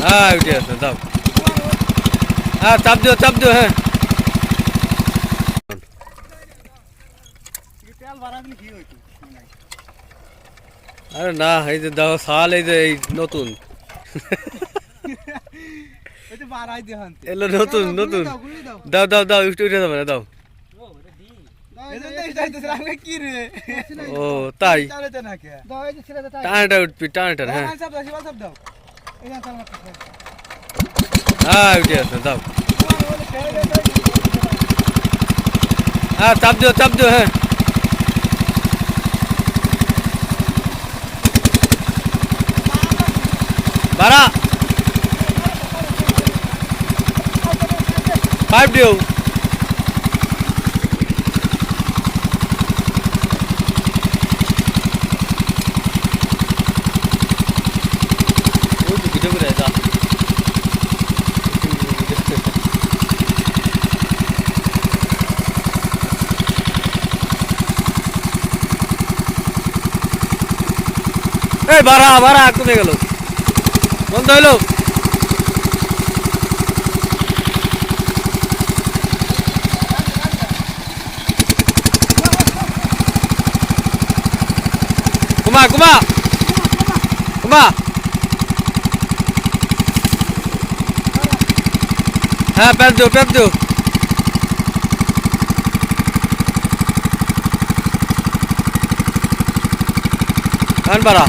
হ্যাঁ উঠে আসো দাও। হ্যাঁ চাপ দিও হ্যাঁ। আরে না এই যে দাও সাল এই যে এই নতুন এলো নতুন দাও উঠে যাবে না দাও। ও তাই টানাটা উঠবি টানাটা হ্যাঁ। হ্যাঁ উঠে আসো দাও। হ্যাঁ চাপ দিও হ্যাঁ। বাড়া পাইপ দিও। ভিডিও করে যা এই বাড়া কমে গেল বন্ধ হইলো। ঘুমা হ্যাঁ প্যাপ দিও বাড়া